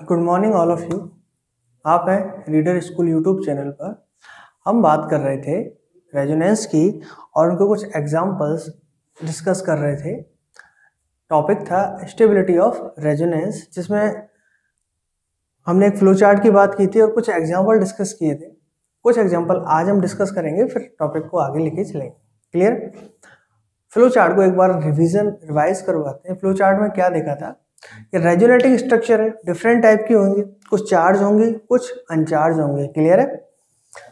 Good morning all of you. आप हैं reader school YouTube channel पर। हम बात कर रहे थे रेजोनेंस की और उनके कुछ एग्जांपल्स डिस्कस कर रहे थे। टॉपिक था स्टेबिलिटी ऑफ रेजोनेंस, जिसमें हमने एक फ्लो चार्ट की बात की थी और कुछ एग्जांपल डिस्कस किए थे। कुछ एग्जांपल आज हम डिस्कस करेंगे, फिर टॉपिक को आगे लेके चलेंगे। क्लियर? फ्लो चार्ट को एक बार रिवाइज करवाते हैं। फ्लो चार्ट में क्या देखा था कि रेजोनेटिंग स्ट्रक्चर है, डिफरेंट टाइप की होंगी, कुछ चार्ज होंगी, कुछ अनचार्ज होंगे। क्लियर है?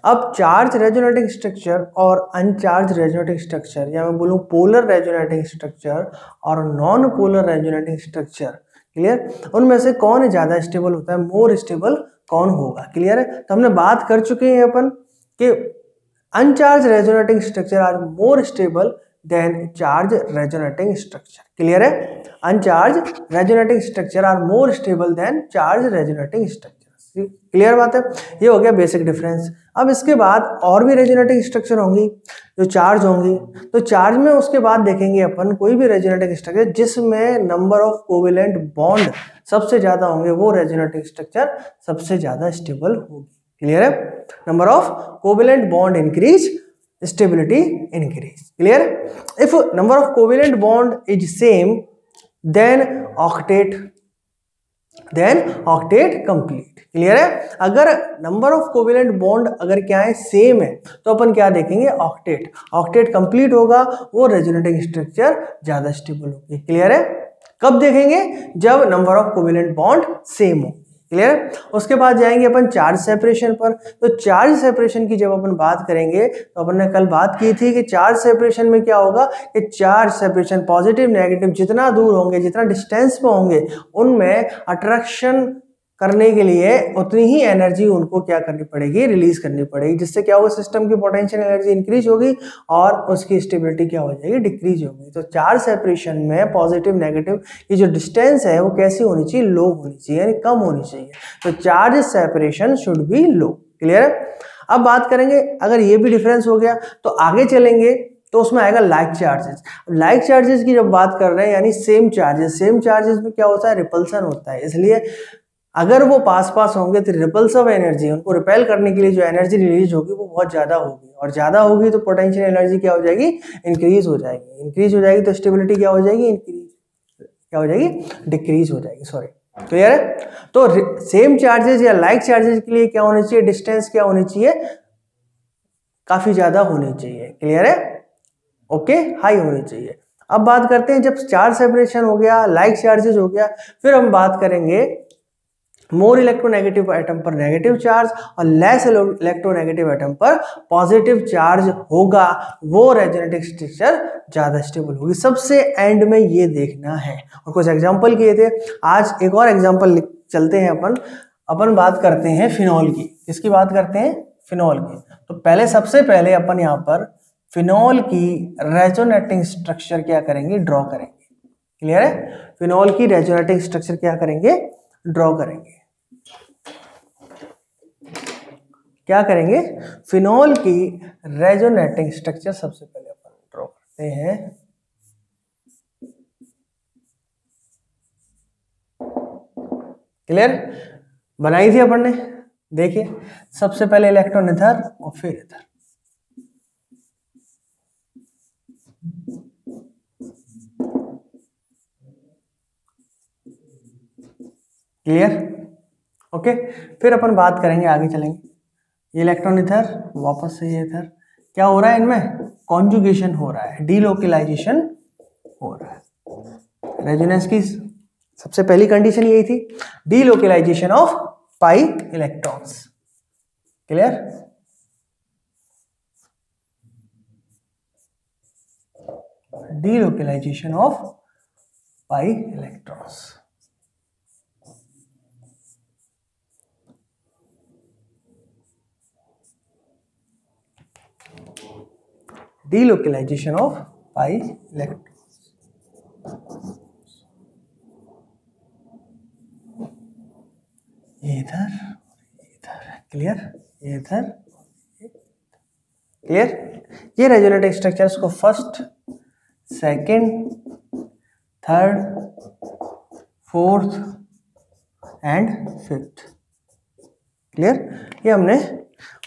अब चार्ज रेजोनेटिंग स्ट्रक्चर और अनचार्ज रेजोनेटिंग स्ट्रक्चर, या मैं बोलूं पोलर रेजोनेटिंग स्ट्रक्चर और non polar resonating structure, clear, उनमें से कौन ज्यादा स्टेबल होता है, मोर स्टेबल कौन होगा? क्लियर है? तो हमने बात कर चुके हैं अपन कि uncharged resonating structure are more stable than charged resonating structure. Clear है? Uncharged resonating structure are more stable than charged resonating structure. Clear बात है? ये हो गया बेसिक डिफरेंस। अब इसके बाद और भी रेजोनेटिंग स्ट्रक्चर होंगी जो चार्ज होंगी। तो चार्ज में उसके बाद देखेंगे अपन कोई भी रेजोनेटिंग स्ट्रक्चर जिसमें नंबर ऑफ कोवेलेंट बॉन्ड सबसे ज्यादा होंगे, वो रेजोनेटिंग स्ट्रक्चर सबसे ज्यादा स्टेबल होगी। क्लियर है? Number of covalent bond increase, stability increase. Clear? If number of covalent bond is same then octet complete. Clear है? अगर नंबर ऑफ कोवेलेंट बॉन्ड अगर क्या है, सेम है, तो अपन क्या देखेंगे, ऑक्टेट कंप्लीट होगा, वो रेजोनेटिंग स्ट्रक्चर ज्यादा स्टेबल होगी। क्लियर है? कब देखेंगे? जब number of covalent bond same हो। क्लियर? उसके बाद जाएंगे अपन चार्ज सेपरेशन पर। तो चार्ज सेपरेशन की जब अपन बात करेंगे तो अपन ने कल बात की थी कि चार्ज सेपरेशन में क्या होगा कि चार्ज सेपरेशन पॉजिटिव नेगेटिव जितना दूर होंगे, जितना डिस्टेंस में होंगे, उनमें अट्रैक्शन करने के लिए उतनी ही एनर्जी उनको क्या करनी पड़ेगी, रिलीज करनी पड़ेगी, जिससे क्या होगा, सिस्टम की पोटेंशियल एनर्जी इंक्रीज होगी और उसकी स्टेबिलिटी क्या हो जाएगी, डिक्रीज होगी। तो चार्ज सेपरेशन में पॉजिटिव नेगेटिव की जो डिस्टेंस है वो कैसी होनी चाहिए, लो होनी चाहिए, यानी कम होनी चाहिए। तो charge separation should be low. Clear है? अब बात करेंगे, अगर ये भी डिफरेंस हो गया तो आगे चलेंगे तो उसमें आएगा लाइक चार्जेस। लाइक चार्जेस की जब बात कर रहे हैं, यानी सेम चार्जेस में क्या होता है, रिपल्सन होता है। इसलिए अगर वो पास होंगे तो रिपल्सिव एनर्जी, उनको रिपेल करने के लिए जो एनर्जी रिलीज होगी वो बहुत ज्यादा होगी, और ज्यादा होगी तो पोटेंशियल एनर्जी क्या हो जाएगी, इंक्रीज हो जाएगी। तो स्टेबिलिटी क्या हो जाएगी, डिक्रीज हो जाएगी। सॉरी। क्लियर है? तो सेम चार्जेस या लाइक चार्जेस के लिए क्या होनी चाहिए, डिस्टेंस क्या होनी चाहिए, काफी ज्यादा होनी चाहिए। क्लियर है? ओके, हाई होनी चाहिए। अब बात करते हैं, जब चार्ज सेपरेशन हो गया, लाइक चार्जेस हो गया, फिर हम बात करेंगे मोर इलेक्ट्रोनेगेटिव एटम पर नेगेटिव चार्ज और लेस इलेक्ट्रोनेगेटिव एटम पर पॉजिटिव चार्ज होगा, वो रेजोनेटिंग स्ट्रक्चर ज्यादा स्टेबल होगी। सबसे एंड में ये देखना है, और कुछ एग्जांपल किए थे। आज एक और एग्जांपल चलते हैं अपन बात करते हैं फिनॉल की। किसकी बात करते हैं? फिनॉल की। तो पहले सबसे पहले अपन यहाँ पर फिनॉल की रेजोनेटिंग स्ट्रक्चर क्या करेंगे, ड्रॉ करेंगे। क्लियर है? फिनॉल की रेजोनेटिंग स्ट्रक्चर क्या करेंगे, ड्रॉ करेंगे। क्या करेंगे? फिनॉल की रेजोनेटिंग स्ट्रक्चर सबसे पहले अपन ड्रॉ करते हैं। क्लियर? बनाई थी अपन ने, देखिए सबसे पहले इलेक्ट्रॉन इधर और फिर इधर। क्लियर? ओके, फिर अपन बात करेंगे, आगे चलेंगे। ये इलेक्ट्रॉन इधर, वापस से ये इधर, क्या हो रहा है, इनमें कॉन्जुगेशन हो रहा है, डीलोकलाइजेशन हो रहा है। रेजोनेंस की सबसे पहली कंडीशन यही थी, delocalization of pi electrons. Clear? Delocalization of pi electrons. delocalization of pi electrons। ये इधर, क्लियर? ये इधर, क्लियर? ये रेजोनेटिंग स्ट्रक्चर्स को first, second, third, fourth and fifth. Clear? ये हमने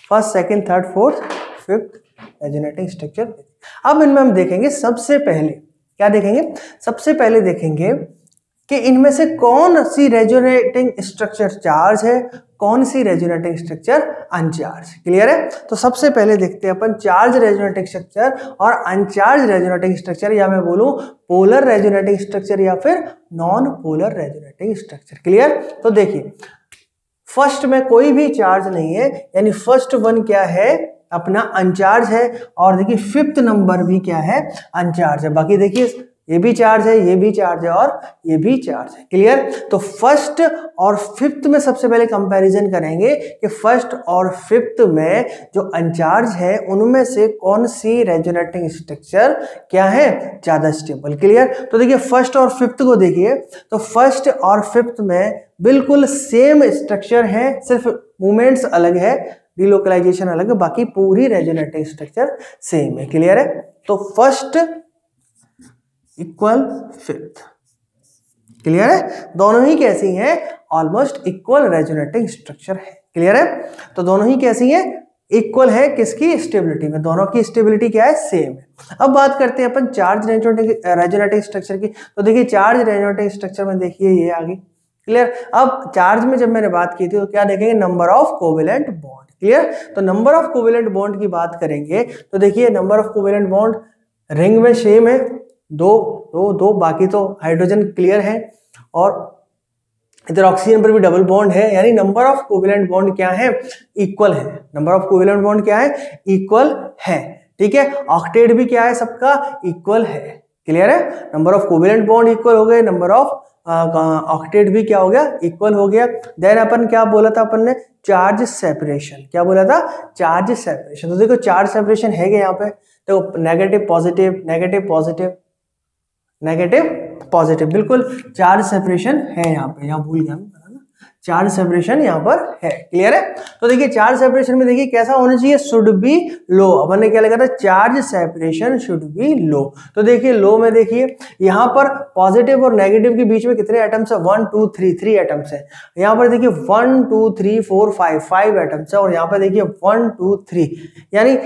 first, second, third, fourth, fifth resonating structure. अब इनमें हम देखेंगे सबसे पहले क्या देखेंगे, सबसे पहले देखेंगे कि इनमें से कौन सी रेजोनेटिंग स्ट्रक्चर चार्ज है, कौन सी रेजोनेटिंग स्ट्रक्चर अनचार्ज। क्लियर है? तो सबसे पहले देखते हैं अपन चार्ज रेजोनेटिंग स्ट्रक्चर और अनचार्ज रेजोनेटिंग स्ट्रक्चर, या मैं बोलूं पोलर रेजोनेटिंग स्ट्रक्चर या फिर non polar resonating structure. Clear? तो देखिए फर्स्ट में कोई भी चार्ज नहीं है, यानी फर्स्ट वन क्या है अपना अनचार्ज है, और देखिए फिफ्थ नंबर भी क्या है अनचार्ज है। बाकी देखिए ये भी चार्ज है, ये भी चार्ज है और ये भी चार्ज है। क्लियर? तो फर्स्ट और फिफ्थ में सबसे पहले कंपैरिजन करेंगे कि फर्स्ट और फिफ्थ में जो अनचार्ज है उनमें से कौन सी रेजोनेटिंग स्ट्रक्चर क्या है ज्यादा स्टेबल। क्लियर? तो देखिए फर्स्ट और फिफ्थ को देखिए, तो फर्स्ट और फिफ्थ में बिल्कुल सेम स्ट्रक्चर है, सिर्फ मूवमेंट्स अलग है, डिलोकलाइजेशन अलग है, बाकी पूरी रेजोनेटिंग स्ट्रक्चर सेम है। क्लियर है? तो फर्स्ट इक्वल फिफ्थ। क्लियर है? दोनों ही कैसी हैं, ऑलमोस्ट इक्वल रेजोनेटिंग स्ट्रक्चर है। क्लियर है? तो दोनों ही कैसी हैं, इक्वल है किसकी स्टेबिलिटी में, दोनों की स्टेबिलिटी क्या है सेम है। अब बात करते हैं अपन चार्ज रेजोनेटिंग स्ट्रक्चर की। तो देखिए चार्ज रेजोनेटिंग स्ट्रक्चर में देखिए ये आ गई। क्लियर? अब चार्ज में जब मैंने बात की थी तो क्या देखेंगे, number of covalent bond. Clear? तो नंबर ऑफ कोवेलेंट बॉन्ड की बात करेंगे तो देखिए number of covalent bond ring में सेम है, दो, बाकी तो हाइड्रोजन क्लियर है, और इधर ऑक्सीजन पर भी डबल बॉन्ड है, यानी नंबर ऑफ कोवेलेंट बॉन्ड क्या है इक्वल है। नंबर ऑफ कोवेलेंट बॉन्ड क्या है इक्वल है। ठीक है? ऑक्टेट भी क्या है सबका इक्वल है। क्लियर है? Number of covalent bond equal हो गए, नंबर ऑफ ऑक्टेट भी क्या हो गया इक्वल हो गया। देन अपन क्या बोला था अपन ने, चार्ज सेपरेशन। क्या बोला था, चार्ज सेपरेशन। तो देखो चार्ज सेपरेशन है क्या यहाँ पे, देखो negative positive, negative positive, negative positive, बिल्कुल चार्ज सेपरेशन है यहाँ पे, यहाँ भूल गया मैं, चार्ज सेपरेशन यहाँ पर है। क्लियर है? तो देखिए चार्ज सेपरेशन में देखिए कैसा होना चाहिए, शुड बी लो। अपन ने क्या लिखा था, चार्ज सेपरेशन शुड बी लो। तो देखिए लो में देखिए यहाँ पर पॉजिटिव और नेगेटिव के बीच में कितने एटम्स है, 1 2 3 3 एटम्स है। यहाँ पर देखिए 1 2 3 4 5 एटम्स है, और यहाँ पर देखिए 1 2 3, यानी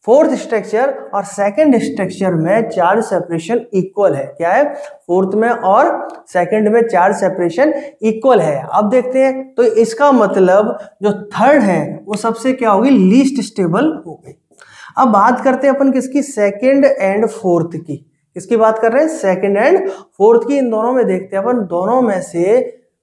फोर्थ स्ट्रक्चर और सेकंड स्ट्रक्चर में चार्ज सेपरेशन इक्वल है। क्या है, फोर्थ में और सेकंड में चार्ज सेपरेशन इक्वल है। अब देखते हैं, तो इसका मतलब जो थर्ड है वो सबसे क्या होगी, लीस्ट स्टेबल हो गई। अब बात करते हैं अपन किसकी, सेकंड एंड फोर्थ की। किसकी बात कर रहे हैं, सेकंड एंड फोर्थ की। इन दोनों में देखते हैं अपन दोनों में से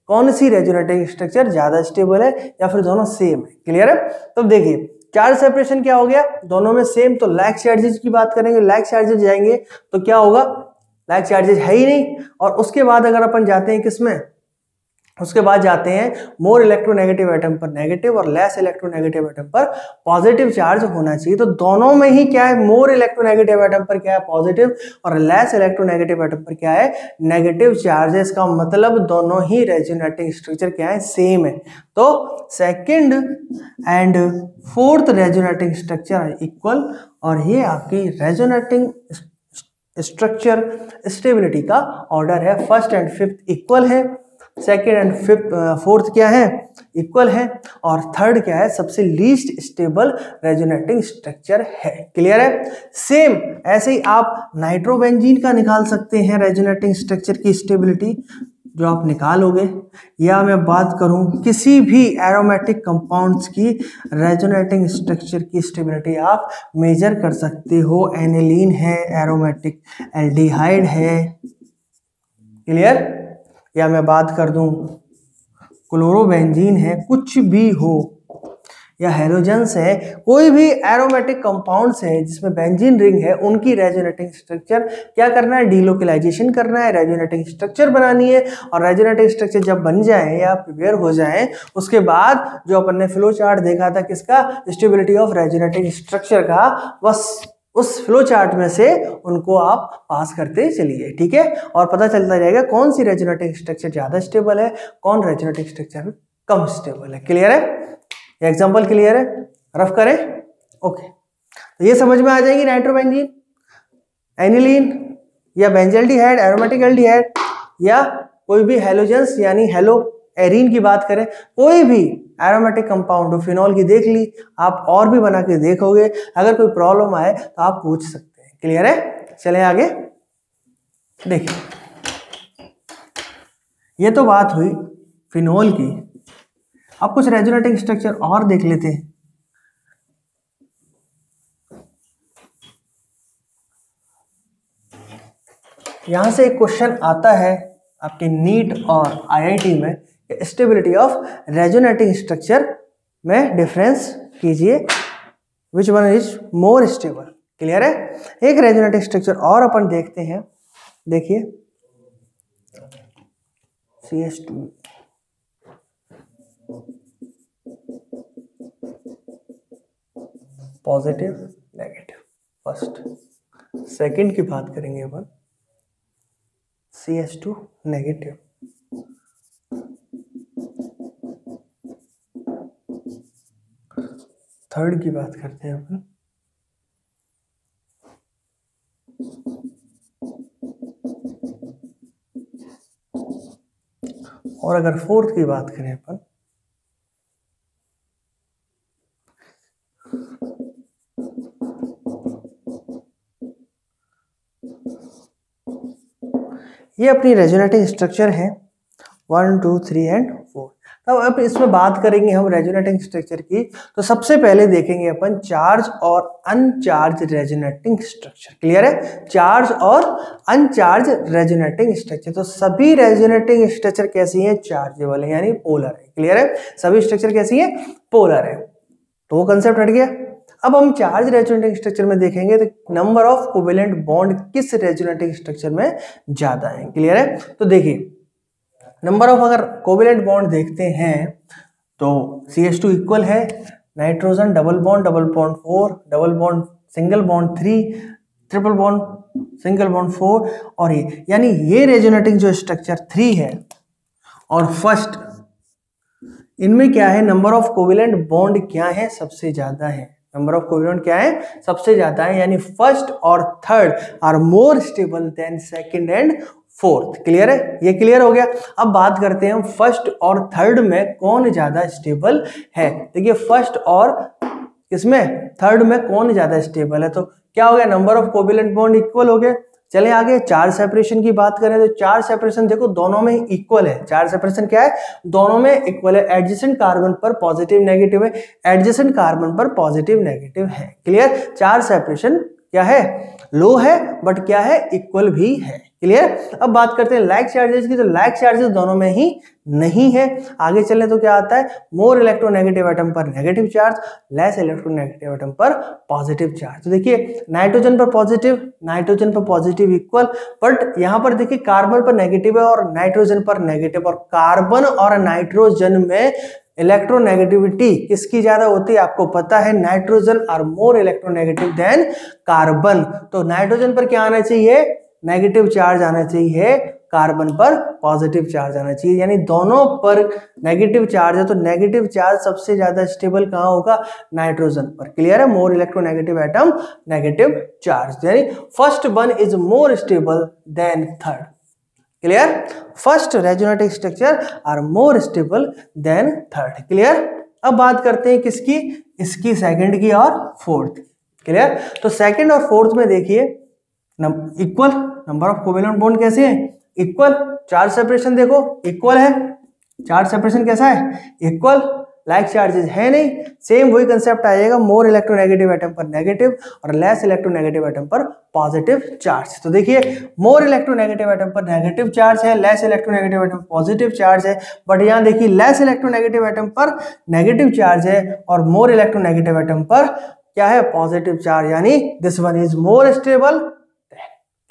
कौन सी रेजोनेटिंग स्ट्रक्चर ज्यादा स्टेबल है या फिर दोनों सेम है। क्लियर है? तो देखिए चार्ज सेपरेशन क्या हो गया, दोनों में सेम। तो लैग चार्जेस की बात करेंगे, लैग चार्जेस जाएंगे तो क्या होगा, लैग चार्जेस है ही नहीं। और उसके बाद अगर अपन जाते हैं किसमें, उसके बाद जाते हैं मोर इलेक्ट्रोनेगेटिव एटम पर नेगेटिव और लेस इलेक्ट्रोनेगेटिव एटम पर पॉजिटिव चार्ज होना चाहिए। तो दोनों में ही क्या है, मोर इलेक्ट्रोनेगेटिव एटम पर क्या है पॉजिटिव और लेस इलेक्ट्रोनेगेटिव एटम पर क्या है नेगेटिव चार्ज है। इसका मतलब दोनों ही रेजोनेटिंग स्ट्रक्चर क्या है, सेम है। तो second and fourth resonating structure है इक्वल, और ये आपकी रेजोनेटिंग स्ट्रक्चर स्टेबिलिटी का ऑर्डर है। फर्स्ट एंड फिफ्थ इक्वल है, सेकेंड एंड फोर्थ क्या है इक्वल है, और थर्ड क्या है सबसे लीस्ट स्टेबल रेजोनेटिंग स्ट्रक्चर है। क्लियर है? सेम ऐसे ही आप नाइट्रोबेंजीन का निकाल सकते हैं रेजोनेटिंग स्ट्रक्चर की स्टेबिलिटी, जो आप निकालोगे। या मैं बात करूं किसी भी एरोमेटिक कंपाउंड्स की रेजोनेटिंग स्ट्रक्चर की स्टेबिलिटी आप मेजर कर सकते हो। एनिलीन है एरोमेटिक, एल्डिहाइड है। क्लियर? या मैं बात कर दूं क्लोरोबेंजीन है, कुछ भी हो, या हेलोजेंस है, कोई भी एरोमेटिक कंपाउंड्स है जिसमें बेंजीन रिंग है, उनकी रेजोनेटिंग स्ट्रक्चर क्या करना है, डिलोकलाइजेशन करना है, रेजोनेटिंग स्ट्रक्चर बनानी है। और रेजोनेटिंग स्ट्रक्चर जब बन जाए या प्रिपेयर हो जाए, उसके बाद जो अपन ने फ्लो चार्ट देखा था किसका, स्टेबिलिटी ऑफ रेजोनेटिंग स्ट्रक्चर का, बस उस फ्लो चार्ट में से उनको आप पास करते चलिए। ठीक है? और पता चलता जाएगा कौन सी रेजोनेटिंग स्ट्रक्चर ज्यादा स्टेबल है, कौन रेजोनेटिंग स्ट्रक्चर कम स्टेबल है। क्लियर है? एग्जांपल क्लियर है? रफ करें? ओके, तो ये समझ में आ जाएगी नाइट्रोबेंजीन, एनिलीन या बेंजल्डिहाइड, एरोमेटिक एल्डिहाइड, या कोई भी हेलोजेंस यानी हेलो एरीन की बात करें, कोई भी एरोमेटिक कंपाउंड हो, फिनॉल की देख ली, आप और भी बना के देखोगे, अगर कोई प्रॉब्लम आए तो आप पूछ सकते हैं। क्लियर है? चलें आगे। देखिए, ये तो बात हुई फिनॉल की। अब कुछ रेजोनेटिंग स्ट्रक्चर और देख लेते हैं। यहां से एक क्वेश्चन आता है आपके नीट और आईआईटी में, स्टेबिलिटी ऑफ रेजोनेटिंग स्ट्रक्चर में डिफरेंस कीजिए, which one is more stable. Clear है? एक रेजोनेटिंग स्ट्रक्चर और अपन देखते हैं। देखिए, CH2 positive negative, first. Second की बात करेंगे अपन, CH2 नेगेटिव। थर्ड की बात करते हैं अपन, और अगर फोर्थ की बात करें अपन, ये अपनी रेजोनेटिंग स्ट्रक्चर है 1 2 3 एंड 4। तब अब इसमें बात करेंगे हम रेजोनेटिंग स्ट्रक्चर की, तो सबसे पहले देखेंगे अपन चार्ज और अनचार्ज रेजोनेटिंग स्ट्रक्चर। क्लियर है? चार्ज और अनचार्ज रेजोनेटिंग स्ट्रक्चर। तो सभी रेजोनेटिंग स्ट्रक्चर कैसी है? चार्जेबल है, यानी पोलर है। क्लियर है? सभी स्ट्रक्चर कैसी है? पोलर है। तो वो कंसेप्ट हट गया। अब हम चार्ज रेजोनेटिंग स्ट्रक्चर में देखेंगे तो नंबर ऑफ कोवेलेंट बॉन्ड किस रेजोनेटिंग स्ट्रक्चर में ज्यादा है। क्लियर है? तो देखिए, नंबर ऑफ अगर कोवेलेंट बॉन्ड देखते हैं तो CH2 इक्वल है nitrogen double bond 4, double bond single bond 3, triple bond single bond 4, और ये यानी ये रेजोनेटिंग जो स्ट्रक्चर 3 है और फर्स्ट, इनमें क्या है? नंबर ऑफ कोवेलेंट बॉन्ड क्या है? सबसे ज्यादा है। नंबर ऑफ कोवेलेंट क्या है? सबसे ज्यादा है, यानी फर्स्ट और third are more stable than second and fourth. Clear है? ये क्लियर हो गया। अब बात करते हैं हम फर्स्ट और थर्ड में कौन ज्यादा स्टेबल है। देखिए, फर्स्ट और इसमें थर्ड में कौन ज्यादा स्टेबल है, तो क्या हो गया? Number of covalent bond equal हो गए। चले आगे, चार्ज सेपरेशन की बात करें तो चार्ज सेपरेशन देखो दोनों में इक्वल है। चार्ज सेपरेशन क्या है? दोनों में इक्वल है। एडजेसेंट कार्बन पर पॉजिटिव नेगेटिव है, एडजेसेंट कार्बन पर पॉजिटिव नेगेटिव है। क्लियर? चार्ज सेपरेशन क्या है? लो है, बट क्या है? इक्वल भी है। क्लियर? अब बात करते हैं लाइक चार्जेस की, तो लाइक चार्जेस दोनों में ही नहीं है। आगे चले तो क्या आता है? मोर इलेक्ट्रोनेगेटिव एटम पर negative charge, less electronegative atom पर पॉजिटिव चार्ज। तो देखिए, नाइट्रोजन पर पॉजिटिव इक्वल, बट यहां पर देखिए कार्बन पर नेगेटिव है और नाइट्रोजन पर नेगेटिव, और कार्बन और नाइट्रोजन में इलेक्ट्रोनेगेटिविटी किसकी ज्यादा होती है? आपको पता है, nitrogen are more electronegative than carbon. तो नाइट्रोजन पर क्या आना चाहिए? नेगेटिव चार्ज आना चाहिए, कार्बन पर पॉजिटिव चार्ज आना चाहिए, यानी दोनों पर नेगेटिव चार्ज है। तो नेगेटिव चार्ज सबसे ज्यादा स्टेबल कहां होगा? नाइट्रोजन पर। क्लियर है? More electronegative atom, negative charge, यानी first one is more stable than third. Clear? First resonating structure are more stable than third. Clear? अब बात करते हैं किसकी? इसकी सेकंड की और फोर्थ। क्लियर? तो सेकंड और फोर्थ में देखिए equal, number of covalent bond कैसे है? इक्वल। चार्ज सेपरेशन देखो इक्वल है। चार्ज सेपरेशन कैसा है? इक्वल। लाइक चार्जेस है नहीं। सेम वही कंसेप्ट आएगा, मोर इलेक्ट्रोनेगेटिव एटम पर नेगेटिव और लेस इलेक्ट्रोनेगेटिव एटम पर पॉजिटिव चार्ज। तो देखिए, मोर इलेक्ट्रोनेगेटिव एटम पर नेगेटिव चार्ज है, लेस इलेक्ट्रोनेगेटिव एटम पर पॉजिटिव चार्ज है, बट यहाँ देखिए लेस इलेक्ट्रोनेगेटिव एटम पर नेगेटिव चार्ज है और मोर इलेक्ट्रोनेगेटिव एटम पर क्या है? पॉजिटिव चार्ज, यानी this one is more stable.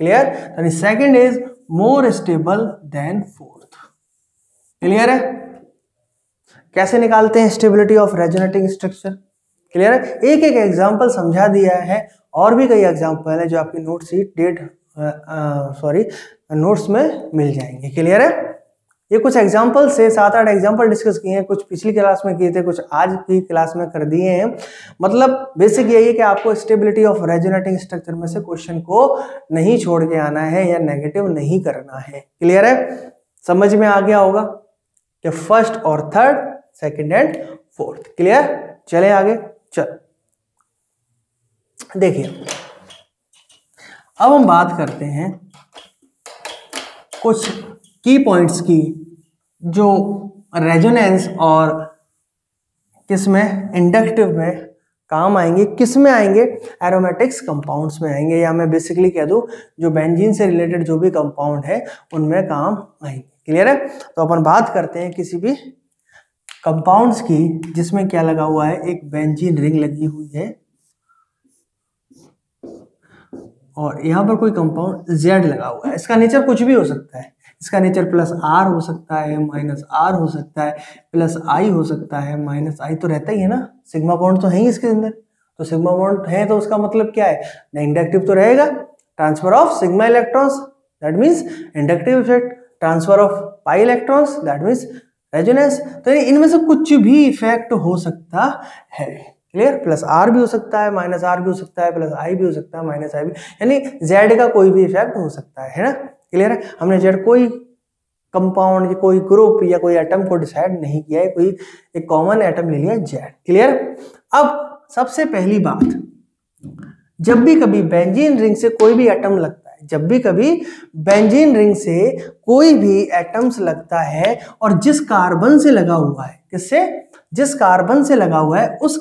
Clear? यानी second is more stable than fourth. Clear है? कैसे निकालते हैं stability of resonating structure? Clear है? एक एक एग्जांपल समझा दिया है, और भी कई एग्जांपल है जो आपकी नोट शीट नोट्स में मिल जाएंगे। क्लियर है? ये कुछ एग्जांपल से 7-8 एग्जांपल डिस्कस किए हैं, कुछ पिछली क्लास में किए थे, कुछ आज की क्लास में कर दिए हैं। मतलब बेसिक यही है कि आपको स्टेबिलिटी ऑफ रेजोनेटिंग स्ट्रक्चर में से क्वेश्चन को नहीं छोड़ के आना है या नेगेटिव नहीं करना है। क्लियर है? समझ में आ गया होगा? कि फर्स्ट और third, second and fourth. Clear? चले आगे। चल देखिए, अब हम बात करते हैं कुछ की पॉइंट्स की जो रेजोनेंस और किसमें, इंडक्टिव में काम आएंगे। किस में आएंगे? एरोमेटिक्स कंपाउंड्स में आएंगे, या मैं बेसिकली कह दूं जो बेंजीन से रिलेटेड जो भी कंपाउंड है उनमें काम आएंगे। क्लियर है? तो अपन बात करते हैं किसी भी कंपाउंड्स की जिसमें क्या लगा हुआ है, एक बेंजीन रिंग लगी हुई है और यहाँ पर कोई कंपाउंड Z लगा हुआ है। इसका नेचर कुछ भी हो सकता है, इसका नेचर +R हो सकता है, -R हो सकता है, +I हो सकता है, -I तो रहता ही है ना, सिग्मा बॉन्ड तो है ही इसके अंदर। तो सिग्मा बॉन्ड है तो उसका मतलब क्या है, इंडक्टिव तो रहेगा, transfer of sigma electrons that means inductive effect, transfer of pi electrons that means resonance. तो इनमें से कुछ भी इफेक्ट हो सकता है। क्लियर? +R भी हो सकता है, -R भी हो सकता है, +I भी हो सकता है, -I भी, यानी Z का कोई भी इफेक्ट हो सकता है ना। क्लियर है? हमने Z कोई कंपाउंड या कोई ग्रुप या कोई एटम को डिसाइड नहीं किया है, कोई एक कॉमन एटम ले लिया Z। क्लियर? अब सबसे पहली बात, जब भी कभी बेंजीन रिंग से कोई भी एटम लगता है, जब भी कभी बेंजीन रिंग से कोई भी एटम्स लगता है और जिस कार्बन से लगा हुआ है, किससे, जिस कार्बन से लगा हुआ है, उस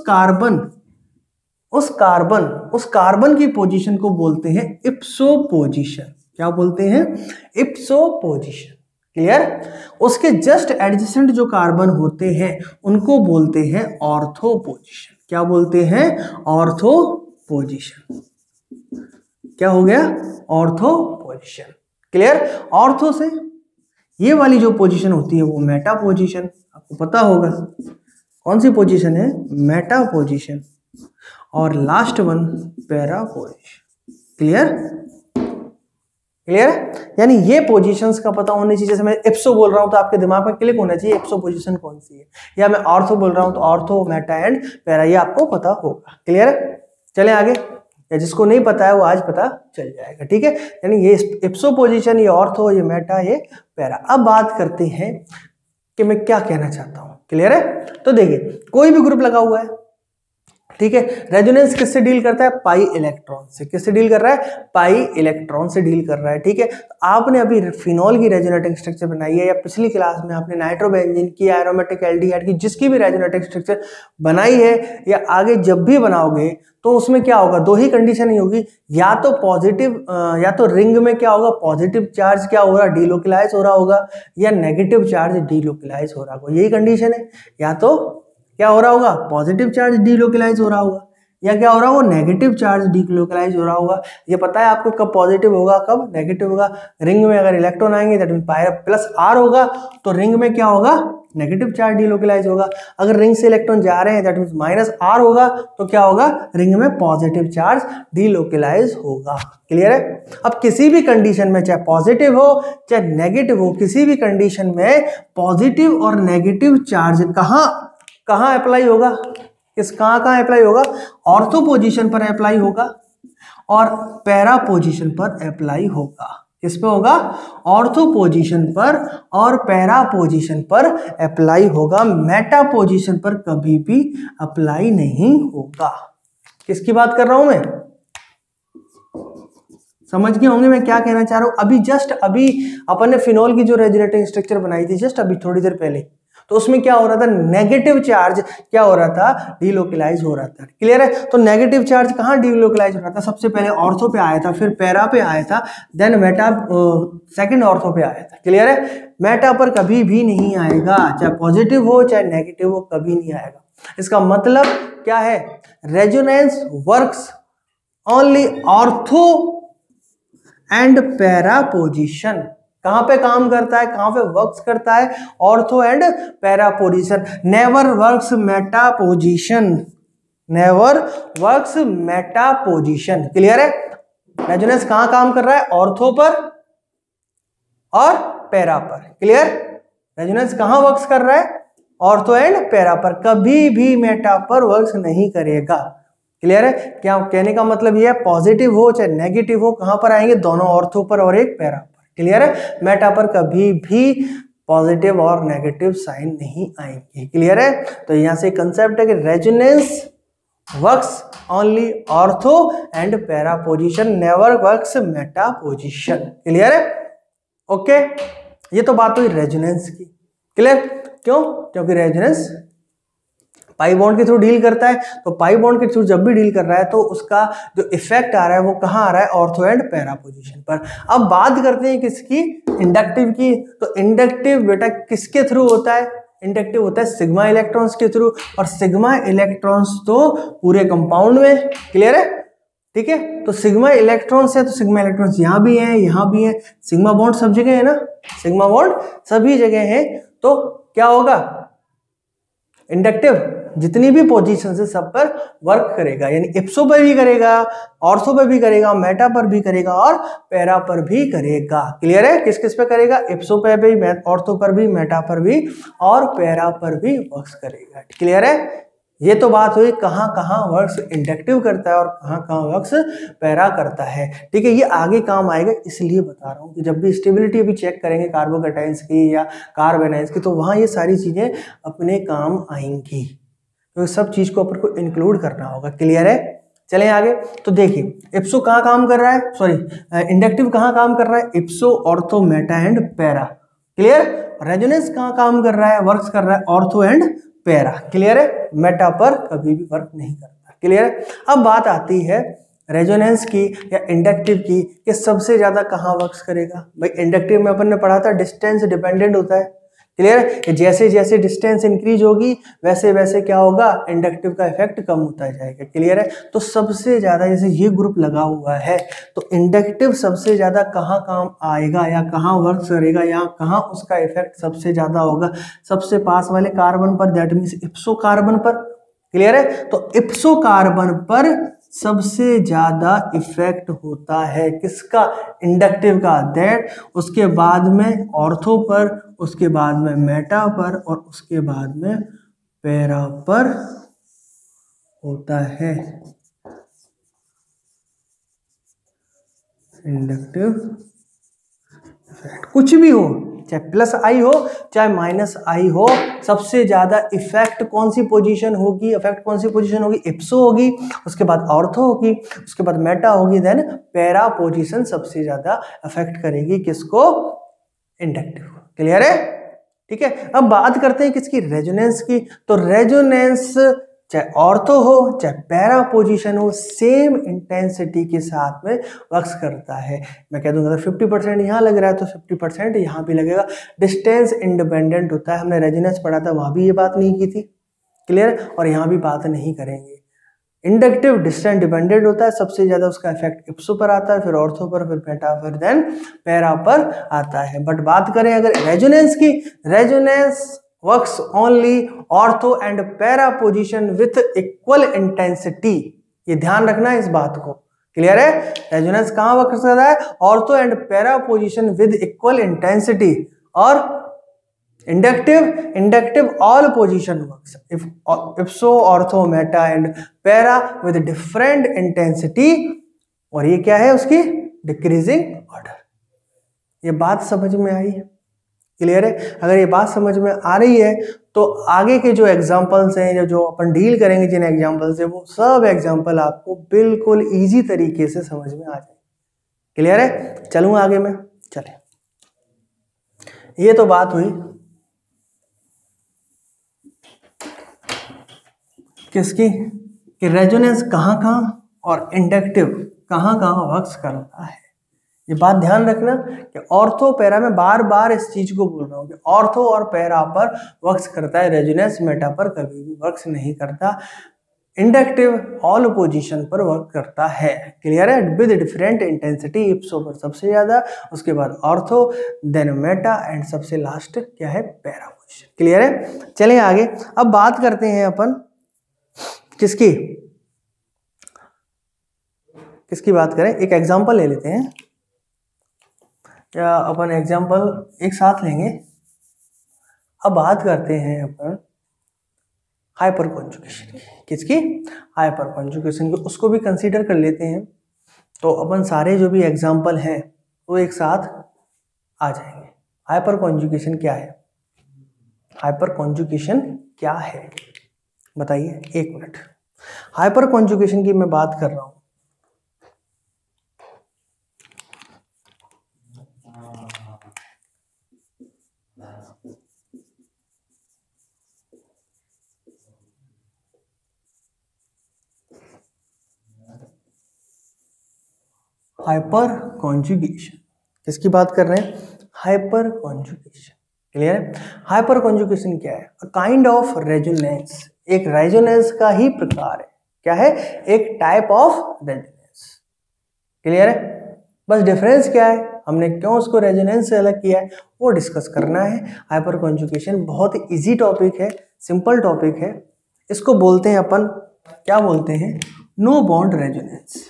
कार्बन की पोजीशन को बोलते हैं इप्सो पोजीशन। क्या बोलते हैं? इप्सो पोजीशन। क्लियर? उसके जस्ट एडजेसेंट जो कार्बन होते हैं उनको बोलते हैं ऑर्थो पोजीशन। क्या बोलते हैं? Ortho position. क्या हो गया? Ortho position. क्लियर? ऑर्थो से ये वाली जो पोजीशन होती है वो मेटा पोजीशन, आपको पता होगा कौन सी पोजीशन है, मेटा पोजीशन, और last one para position. Clear? Clear है? यानी ये पोजीशंस का पता होनी चाहिए। जैसे मैं इप्सो बोल रहा हूं तो आपके दिमाग में क्लिक होना चाहिए इप्सो पोजीशन कौन सी है, या मैं ऑर्थो बोल रहा हूं तो ऑर्थो, मेटा एंड पैरा, ये आपको पता होगा। क्लियर है? चले आगे, या जिसको नहीं पता है वो आज पता चल जाएगा। ठीक है? यानी ये इप्सो पोजीशन, ये ऑर्थो, ये मेटा, ये पैरा। अब बात करते हैं कि मैं क्या कहना चाहता हूं। क्लियर है? तो देखिए, कोई भी ग्रुप लगा हुआ है, ठीक है, रेजोनेंस किससे डील करता है? पाई इलेक्ट्रॉन से। किससे डील कर रहा है? पाई इलेक्ट्रॉन से डील कर रहा है। ठीक है? आपने अभी फिनॉल की रेजोनेटिक स्ट्रक्चर बनाई है, या पिछली क्लास में आपने नाइट्रोबेंजीन की, एरोमेटिक एल्डिहाइड की, जिसकी भी रेजोनेटिक स्ट्रक्चर बनाई है या आगे जब भी बनाओगे तो उसमें क्या होगा, दो ही कंडीशन ही होगी, या तो पॉजिटिव, या तो रिंग में क्या होगा, पॉजिटिव चार्ज क्या हो रहा, डीलोकलाइज हो रहा होगा, या नेगेटिव चार्ज डीलोकलाइज हो रहा होगा। यही कंडीशन है। या तो क्या हो रहा होगा, पॉजिटिव चार्ज डीलोकलाइज हो रहा होगा, या क्या हो रहा होगा, नेगेटिव चार्ज डीलोकलाइज हो रहा होगा। ये पता है आपको कब पॉजिटिव होगा, कब नेगेटिव होगा। रिंग में अगर इलेक्ट्रॉन आएंगे दैट मींस +R होगा, तो रिंग में क्या होगा, नेगेटिव चार्ज डीलोकलाइज होगा। अगर रिंग से इलेक्ट्रॉन जा रहे हैं दैट मींस -R होगा, तो क्या होगा, रिंग में पॉजिटिव चार्ज डीलोकलाइज होगा। क्लियर है? अब किसी भी कंडीशन में, चाहे पॉजिटिव हो चाहे नेगेटिव हो, किसी भी कंडीशन में पॉजिटिव और नेगेटिव चार्ज कहाँ अप्लाई होगा, कहाँ अप्लाई होगा, ऑर्थो पोजीशन पर अप्लाई होगा और पैरा पोजीशन पर अप्लाई होगा। किस पे होगा? ऑर्थो पोजीशन पर और पैरा पोजीशन पर अप्लाई होगा। मेटा पोजीशन पर कभी भी अप्लाई नहीं होगा। किसकी बात कर रहा हूं मैं? समझ गए होंगे मैं क्या कहना चाह रहा हूं। अभी जस्ट अभी अपन ने फिनॉल की जो रेजोनेटिंग स्ट्रक्चर बनाई थी जस्ट अभी थोड़ी देर पहले, तो उसमें क्या हो रहा था, नेगेटिव चार्ज क्या हो रहा था, डीलोकलाइज हो रहा था। क्लियर है? तो नेगेटिव चार्ज कहाँ डीलोकलाइज हो रहा था, सबसे पहले ऑर्थो पे आया था, फिर पैरा पे आया था, देन मेटा सेकंड ऑर्थो पे आया था। क्लियर है? मेटा पर कभी भी नहीं आएगा, चाहे पॉजिटिव हो चाहे नेगेटिव हो, कभी नहीं आएगा। इसका मतलब क्या है, resonance works only ortho and para position. कहां पे काम करता है, कहां पे वर्क्स करता है, ortho and para position. Never works Meta position, never works Meta position. Clear है? रेजोनेंस कहां काम कर रहा है, ऑर्थो पर और पैरा पर। क्लियर? रेजोनेंस कहां वर्क्स कर रहा है, ऑर्थो एंड पैरा पर, कभी भी मेटा पर वर्क्स नहीं करेगा। क्लियर है? क्या कहने का मतलब यह है, पॉजिटिव हो चाहे नेगेटिव हो, कहां पर आएंगे, दोनों ऑर्थो पर और एक पैरा पर। क्लियर है? मेटा पर कभी भी पॉजिटिव और नेगेटिव साइन नहीं आएंगे। क्लियर है? तो यहां से कंसेप्ट है कि resonance works only ortho and para position, never works Meta position. Clear है? ओके, ये तो बात हुई रेजोनेंस की। क्लियर? क्यों? क्योंकि रेजोनेंस पाई बॉन्ड के थ्रू डील करता है, तो पाई बॉन्ड के थ्रू जब भी डील कर रहा है तो उसका जो इफेक्ट आ रहा है वो कहाँ आ रहा है? ऑर्थो एंड पैरा पोजीशन पर। अब बात करते हैं किसकी? इंडक्टिव की। तो इंडक्टिव बेटा किसके थ्रू होता है? इंडक्टिव होता है सिग्मा इलेक्ट्रॉन्स के थ्रू, और सिग्मा इलेक्ट्रॉन्स तो पूरे कंपाउंड में। क्लियर है? ठीक है, तो सिग्मा इलेक्ट्रॉन्स है तो सिग्मा इलेक्ट्रॉन्स यहाँ भी है, यहाँ भी है, सिग्मा बॉन्ड सब जगह है ना, सिग्मा बॉन्ड सभी जगह है। तो क्या होगा? इंडक्टिव जितनी भी पोजीशन है सब पर वर्क करेगा, यानी इप्सो पर भी करेगा, ऑर्थो पर भी करेगा, मेटा पर भी करेगा और पैरा पर भी करेगा। क्लियर है? किस किस पे करेगा? इप्सो पर भी, ऑर्थो पर भी, मेटा पर भी और पैरा पर भी वर्क करेगा। क्लियर है? ये तो बात हुई कहाँ कहाँ वर्क्स इंडक्टिव करता है और कहाँ कहाँ वर्क्स पैरा करता है। ठीक है, ये आगे काम आएगा, इसलिए बता रहा हूँ कि जब भी स्टेबिलिटी अभी चेक करेंगे कार्बोकैटायंस की या कार्बोनाइंस की, तो वहाँ ये सारी चीजें अपने काम आएंगी, तो सब चीज को अपन को इंक्लूड करना होगा। क्लियर है? चलें आगे। तो देखिए इप्सो कहाँ काम कर रहा है, सॉरी इंडक्टिव कहाँ काम कर रहा है? इप्सो, ortho, meta and para. Clear? Resonance कहाँ काम कर रहा है? वर्क्स कर रहा है ऑर्थो एंड पैरा। क्लियर है? मेटा पर कभी भी वर्क नहीं करता। क्लियर है? अब बात आती है रेजोनेंस की या इंडक्टिव की, कि सबसे ज्यादा कहाँ वर्क्स करेगा। भाई इंडक्टिव में अपन ने पढ़ा था डिस्टेंस डिपेंडेंट होता है। क्लियर है? जैसे जैसे डिस्टेंस इंक्रीज होगी वैसे वैसे क्या होगा? इंडक्टिव का इफेक्ट कम होता जाएगा। क्लियर है? तो सबसे ज्यादा जैसे ये ग्रुप लगा हुआ है तो इंडक्टिव सबसे ज्यादा कहाँ काम आएगा या कहाँ वर्क करेगा या कहाँ उसका इफेक्ट सबसे ज्यादा होगा? सबसे पास वाले कार्बन पर, दैट मीन्स इप्सो कार्बन पर। क्लियर है? तो इप्सो कार्बन पर सबसे ज्यादा इफेक्ट होता है किसका? इंडक्टिव का। दैट उसके बाद में ऑर्थो पर, उसके बाद में मेटा पर और उसके बाद में पैरा पर होता है इंडक्टिव इफेक्ट। कुछ भी हो, चाहे प्लस आई हो चाहे माइनस आई हो, सबसे ज्यादा इफेक्ट कौन सी पोजीशन होगी? इफेक्ट कौन सी पोजीशन होगी? इप्सो होगी, उसके बाद ऑर्थो होगी, उसके बाद मेटा होगी, देन पैरा पोजीशन सबसे ज्यादा इफेक्ट करेगी किसको? इंडक्टिव। क्लियर है? ठीक है, अब बात करते हैं किसकी? रेजोनेंस की। तो रेजोनेंस चाहे ऑर्थो हो चाहे पैरा पोजीशन हो, सेम इंटेंसिटी के साथ में वर्क्स करता है। मैं कह दूंगा 50% यहाँ लग रहा है तो 50% यहाँ भी लगेगा। डिस्टेंस इंडिपेंडेंट होता है, हमने रेजोनेंस पढ़ा था वहां भी ये बात नहीं की थी। क्लियर? और यहाँ भी बात नहीं करेंगे। इंडक्टिव डिस्टेंस डिपेंडेंट होता है, सबसे ज्यादा उसका इफेक्ट इप्सो पर आता है, फिर ऑर्थो पर, फिर मेटा पर, देन पैरा पर आता है। बट बात करें अगर रेजोनेंस की, resonance works only ortho and para position with equal intensity. ये ध्यान रखना है इस बात को। क्लियर है? रेजोनेंस कहां वर्क करता है? Ortho and para position with equal intensity. और inductive all position works ipso, ortho, meta and para with different intensity. और ये क्या है? उसकी डिक्रीजिंग ऑर्डर। ये बात समझ में आई? क्लियर है? अगर ये बात समझ में आ रही है तो आगे के जो एग्जांपल्स हैं, जो अपन डील करेंगे जिन एग्जांपल से, वो सब एग्जांपल आपको बिल्कुल इजी तरीके से समझ में आ जाए। क्लियर है? चलूं आगे में? चले। ये तो बात हुई किसकी? कि रेजोनेंस कहाँ कहाँ और इंडक्टिव कहाँ कहाँ वर्क्स करता है। ये बात ध्यान रखना कि ऑर्थो पैरा में बार बार इस चीज को बोल रहा हूँ कि ऑर्थो और पैरा पर वर्क्स करता है, रेजोनेंस मेटा पर कभी भी वर्क्स नहीं करता। इंडक्टिव ऑल पोजीशन पर वर्क करता है। क्लियर है? विद डिफरेंट इंटेंसिटी, इप्सो पर सबसे ज्यादा, उसके बाद ऑर्थो, देन मेटा एंड सबसे लास्ट क्या है? Para position. क्लियर है? चलिए आगे। अब बात करते हैं अपन किसकी बात करें? एक एग्जांपल ले लेते हैं, या अपन एग्जांपल एक साथ लेंगे। अब बात करते हैं अपन हाइपर कॉन्जुगेशन की। किसकी? हाइपर कॉन्जुगेशन की। उसको भी कंसीडर कर लेते हैं, तो अपन सारे जो भी एग्जांपल हैं वो एक साथ आ जाएंगे। हाइपर कॉन्जुगेशन क्या है? हाइपर कॉन्जुगेशन क्या है बताइए, एक मिनट। हाइपर कॉन्जुगेशन की मैं बात कर रहा हूं। हाइपर कॉन्जुगेशन किसकी बात कर रहे हैं? हाइपर कॉन्जुगेशन, क्लियर है? हाइपर कॉन्जुगेशन क्या है? अ काइंड ऑफ रेजोनेंस, एक रेजोनेंस का ही प्रकार है। क्या है? एक टाइप ऑफ रेजोनेंस, क्लियर है? बस डिफरेंस क्या है, हमने क्यों उसको रेजोनेंस से अलग किया है वो डिस्कस करना है। हाइपर कॉन्जुगेशन बहुत इजी टॉपिक है, सिंपल टॉपिक है। इसको बोलते हैं अपन, क्या बोलते हैं? No bond resonance.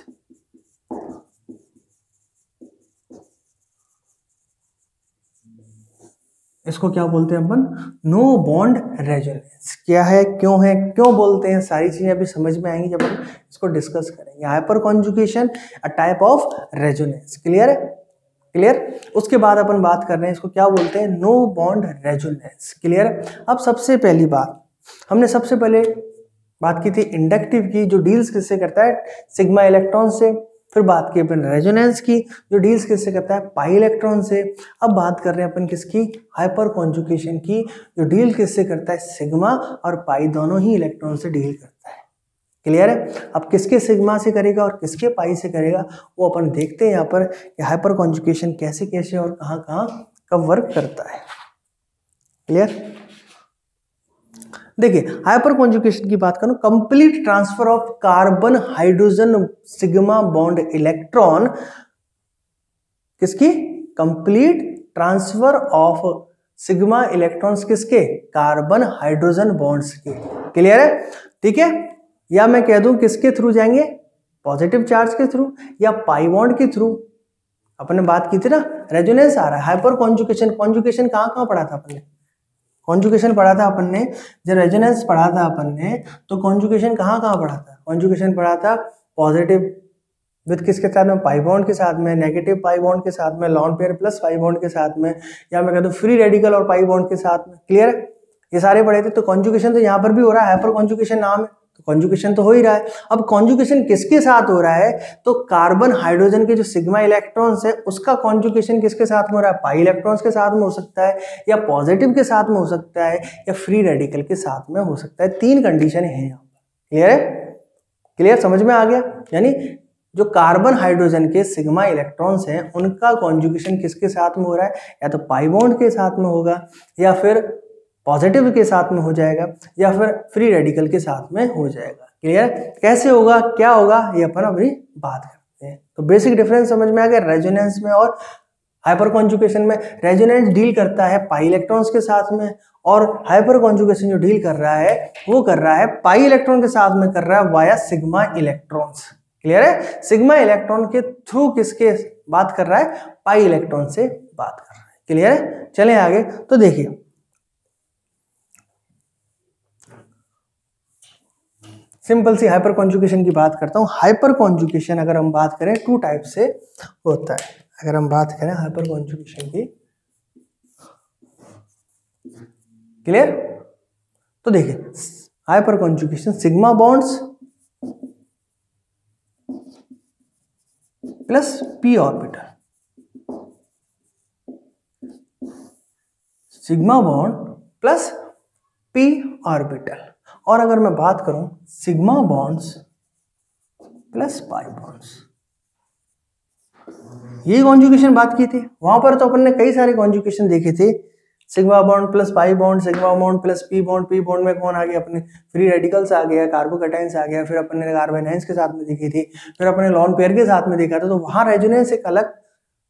इसको क्या बोलते हैं अपन? No bond resonance. क्या है, क्यों है, क्यों बोलते हैं, सारी चीजें अभी समझ में आएंगी जब हम इसको डिस्कस करेंगे। Hyper conjugation a type of resonance, clear है? क्लियर? उसके बाद अपन बात कर रहे हैं इसको क्या बोलते हैं? नो बॉन्ड रेजोनेंस, क्लियर है? अब सबसे पहली बात, हमने सबसे पहले बात की थी इंडक्टिव की, जो डील्स किससे करता है? सिग्मा इलेक्ट्रॉन से। फिर बात की अपन रेजोनेंस की, जो डील्स किससे करता है? पाई इलेक्ट्रॉन से। अब बात कर रहे हैं अपन किसकी? हाइपर कॉन्जुगेशन की, जो डील किससे करता है? सिग्मा और पाई दोनों ही इलेक्ट्रॉन से डील करता है, क्लियर है? अब किसके सिग्मा से करेगा और किसके पाई से करेगा वो अपन देखते हैं यहाँ पर कि हाइपर कॉन्जुगेशन कैसे कैसे और कहाँ कहाँ कब वर्क करता है, क्लियर? देखिए, हाइपर कॉन्जुगेशन की बात करूं, complete transfer of carbon hydrogen sigma bond electron, किसकी? Complete transfer of sigma electrons किसके? कार्बन हाइड्रोजन बॉन्ड्स के, क्लियर है? ठीक है? या मैं कह दूं किसके थ्रू जाएंगे? पॉजिटिव चार्ज के थ्रू या पाई बॉन्ड के थ्रू। अपन ने बात की थी ना, रेजोनेंस आ रहा है। हाइपर कॉन्जुगेशन, कॉन्जुगेशन कहाँ कहाँ पढ़ा था अपन ने? कॉन्जुगेशन पढ़ा था अपन ने, जब रेजोनेंस पढ़ा था अपन ने, तो कॉन्जुगेशन कहाँ कहाँ पढ़ा था? कॉन्जुगेशन पढ़ा था पॉजिटिव विद किसके साथ में? पाई बॉन्ड के साथ में, नेगेटिव पाई बॉन्ड के साथ में, lone pair plus pi bond के साथ में, या मैं कहता हूँ फ्री रेडिकल और पाई बॉन्ड के साथ में, क्लियर है? ये सारे पढ़े थे। तो कॉन्जुगेशन तो यहाँ पर भी हो रहा है, हाइपर कॉन्जुगेशन नाम है तो कॉन्जुगेशन तो हो ही रहा है। अब कॉन्जुगेशन किसके साथ हो रहा है? तो कार्बन हाइड्रोजन के जो सिग्मा इलेक्ट्रॉन्स है उसका कॉन्जुगेशन किसके साथ में हो रहा है? पाई इलेक्ट्रॉन्स के साथ में हो सकता है, या पॉजिटिव के साथ में हो सकता है, या फ्री रेडिकल के साथ में हो सकता है। तीन कंडीशन है यहाँ पर, क्लियर है? क्लियर, समझ में आ गया? यानी जो कार्बन हाइड्रोजन के सिग्मा इलेक्ट्रॉन्स हैं उनका कॉन्जुगेशन किसके साथ में हो रहा है? या तो पाई बॉन्ड के साथ में होगा, या फिर पॉजिटिव के साथ में हो जाएगा, या फिर फ्री रेडिकल के साथ में हो जाएगा, क्लियर? कैसे होगा, क्या होगा, ये अपन अभी बात करते हैं। तो बेसिक डिफरेंस समझ में आ गया रेजोनेंस में और हाइपर कॉन्जुगेशन में। रेजोनेंस डील करता है पाई इलेक्ट्रॉन्स के साथ में, और हाइपर कॉन्जुगेशन जो डील कर रहा है वो कर रहा है पाई इलेक्ट्रॉन के साथ में, कर रहा है वाया सिग्मा इलेक्ट्रॉन्स, क्लियर है? सिग्मा इलेक्ट्रॉन के थ्रू किसके बात कर रहा है? पाई इलेक्ट्रॉन से बात कर रहा है, क्लियर है? चलें आगे। तो देखिए, सिंपल सी हाइपर कॉन्जुगेशन की बात करता हूं। हाइपर कॉन्जुगेशन अगर हम बात करें टू टाइप से होता है। अगर हम बात करें हाइपर कॉन्जुगेशन की, क्लियर? तो देखिए, hyper conjugation sigma bonds plus P orbital, sigma bond plus P orbital, और अगर मैं बात करूं sigma bonds plus pi bonds, ये कॉन्जुगेशन बात की थी। वहां पर तो अपन ने कई सारे कॉन्जुगेशन देखे थे, sigma bond plus pi bond, sigma bond plus P bond में कौन आ गया? अपने फ्री रेडिकल्स आ गया, कार्बोकैटायंस आ गया, फिर अपन ने कार्बोनाइंस के साथ में देखी थी, फिर अपने लॉन पेयर के साथ में देखा था। तो वहां रेजोनेंस एक अलग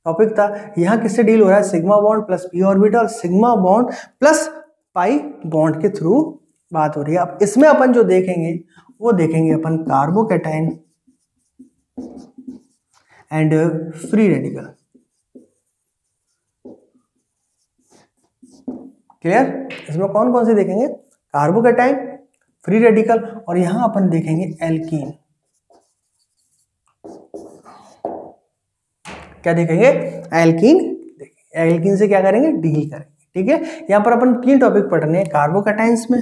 टॉपिक था। यहाँ किससे डील हो रहा है? Sigma bond plus P orbital, sigma bond plus pi bond के थ्रू बात हो रही है। अब इसमें अपन जो देखेंगे वो देखेंगे अपन carbocation and free radical, clear? इसमें कौन कौन से देखेंगे? कार्बोकैटायन, फ्री रेडिकल, और यहां अपन देखेंगे एल्कीन। क्या देखेंगे? एल्कीन देखेंगे। एल्कीन से क्या करेंगे, डील करेंगे। ठीक है, यहाँ पर अपन 3 टॉपिक पढ़ रहे हैं, कार्बोकैटायंस में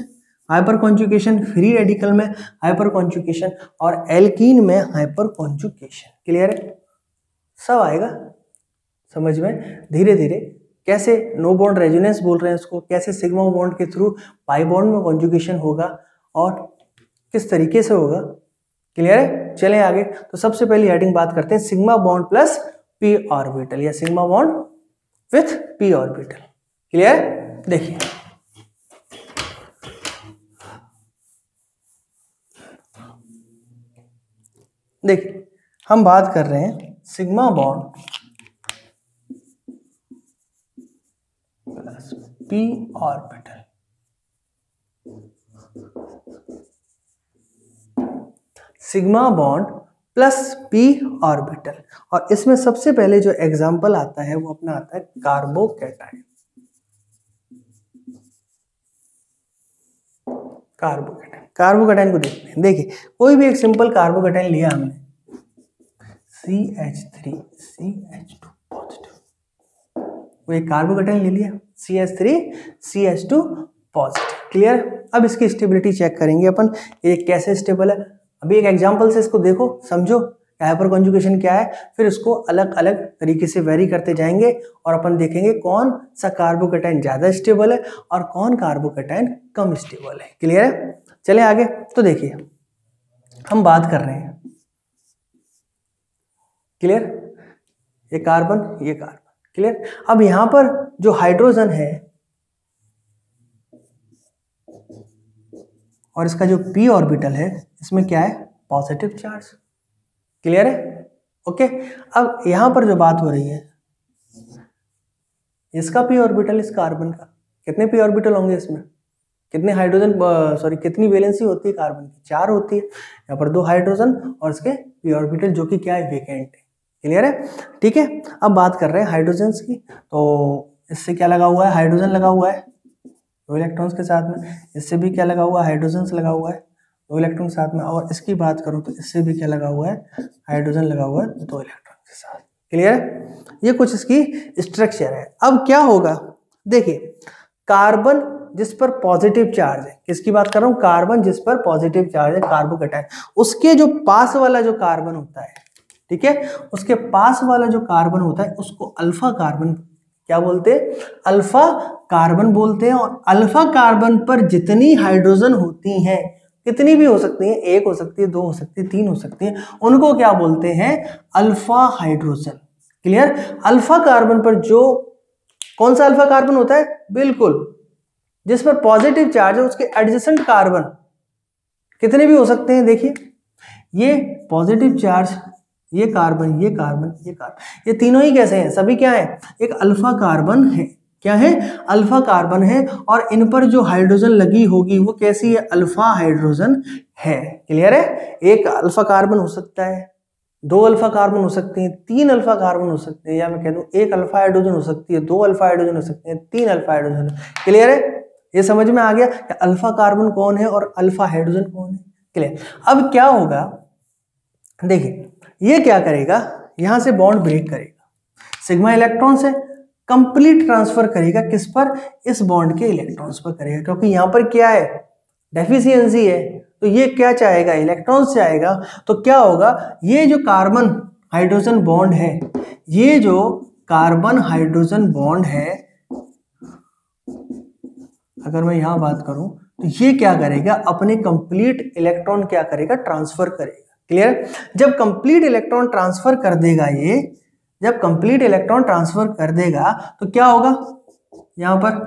हाइपर कॉन्जुगेशन, फ्री रेडिकल में हाइपर कॉन्जुगेशन और एल्कीन में हाइपर कॉन्जुगेशन। क्लियर है, सब आएगा समझ में धीरे धीरे। कैसे नो बॉन्ड रेजोनेंस बोल रहे हैं उसको, कैसे सिग्मा बॉन्ड के थ्रू पाई बॉन्ड में कॉन्जुगेशन होगा और किस तरीके से होगा। क्लियर है, चलें आगे। तो सबसे पहली हेडिंग बात करते हैं sigma bond plus P orbital या sigma bond with P orbital. Clear, देखिए देखिए हम बात कर रहे हैं sigma bond plus P orbital. Sigma bond plus P orbital, और इसमें सबसे पहले जो एग्जांपल आता है वो अपना आता है कार्बोकैटायन। कार्बोकैटायन को देखते हैं। देखिए कोई भी एक सिंपल कार्बोकैटायन लिया हमने, CH3 CH2 पॉजिटिव, वो एक कार्बोकैटायन ले लिया CH3 CH2 पॉजिटिव। क्लियर, अब इसकी स्टेबिलिटी चेक करेंगे अपन, ये कैसे स्टेबल है। अभी एक एग्जांपल से इसको देखो, समझो हाइपर कॉन्जुगेशन क्या है, फिर इसको अलग अलग तरीके से वेरी करते जाएंगे और अपन देखेंगे कौन सा कार्बोकैटायन ज्यादा स्टेबल है और कौन कार्बोकैटायन कम स्टेबल है। क्लियर है, चले आगे। तो देखिए हम बात कर रहे हैं, क्लियर, ये कार्बन ये कार्बन। क्लियर, अब यहां पर जो हाइड्रोजन है और इसका जो पी ऑर्बिटल है, इसमें क्या है, पॉजिटिव चार्ज। क्लियर है, ओके। अब यहां पर जो बात हो रही है, इसका पी ऑर्बिटल, इस कार्बन का कितने पी ऑर्बिटल होंगे, इसमें कितने हाइड्रोजन, सॉरी कितनी वैलेंसी होती है कार्बन की, 4 होती है। यहाँ पर 2 हाइड्रोजन और इसके पी ऑर्बिटल जो कि क्या है, वेकेंट है। क्लियर है, ठीक है। अब बात कर रहे हैं हाइड्रोजन की, तो इससे क्या लगा हुआ है, हाइड्रोजन लगा हुआ है 2 इलेक्ट्रॉन्स के साथ में, इससे भी क्या लगा हुआ है, हाइड्रोजन लगा हुआ है 2 इलेक्ट्रॉन के साथ में, और इसकी बात करूं तो इससे भी क्या लगा हुआ है, हाइड्रोजन लगा हुआ है 2 इलेक्ट्रॉन के साथ। क्लियर है, ये कुछ इसकी स्ट्रक्चर है। अब क्या होगा, देखिए कार्बन जिस पर पॉजिटिव चार्ज है, किसकी बात कर रहा हूं, कार्बन जिस पर पॉजिटिव चार्ज है, कार्बोकैटायन, उसके जो पास वाला जो कार्बन होता है, ठीक है, उसके पास वाला जो कार्बन होता है उसको अल्फा कार्बन क्या बोलते हैं, अल्फा कार्बन बोलते हैं। और अल्फा कार्बन पर जितनी हाइड्रोजन होती हैं, कितनी भी हो सकती हैं, 1 हो सकती है, 2 हो सकती है, 3 हो सकती है, उनको क्या बोलते हैं, alpha hydrogen. Clear, alpha carbon पर जो कौन सा अल्फा कार्बन होता है, बिल्कुल जिस पर पॉजिटिव चार्ज है, उसके एडजेसेंट कार्बन कितने भी हो सकते हैं। देखिए ये पॉजिटिव चार्ज, ये कार्बन, ये कार्बन, ये कार्बन, ये तीनों ही कैसे हैं, सभी क्या है, एक अल्फा कार्बन है। क्या है, अल्फा कार्बन है, और इन पर जो हाइड्रोजन लगी होगी वो कैसी है, अल्फा हाइड्रोजन है। क्लियर है, एक अल्फा कार्बन हो सकता है, 2 अल्फा कार्बन हो सकते हैं, 3 अल्फा कार्बन हो सकते हैं, या मैं कह दूं 1 अल्फा हाइड्रोजन हो सकती है, 2 अल्फा हाइड्रोजन हो सकते हैं, 3 अल्फा हाइड्रोजन। क्लियर है, ये समझ में आ गया कि अल्फा कार्बन कौन है और अल्फा हाइड्रोजन कौन है। क्लियर, अब क्या होगा, देखिए ये क्या करेगा, यहां से बॉन्ड ब्रेक करेगा, सिग्मा इलेक्ट्रॉन से कंप्लीट ट्रांसफर करेगा, किस पर, इस बॉन्ड के इलेक्ट्रॉन्स पर करेगा, क्योंकि यहां पर क्या है, डेफिशिएंसी है, तो ये क्या चाहेगा, इलेक्ट्रॉन से आएगा। तो क्या होगा, ये जो कार्बन हाइड्रोजन बॉन्ड है, ये जो कार्बन हाइड्रोजन बॉन्ड है, अगर मैं यहां बात करूं तो ये क्या करेगा, अपने कंप्लीट इलेक्ट्रॉन क्या करेगा, ट्रांसफर करेगा। क्लियर, जब कंप्लीट इलेक्ट्रॉन ट्रांसफर कर देगा, ये जब कंप्लीट इलेक्ट्रॉन ट्रांसफर कर देगा तो क्या होगा, यहां पर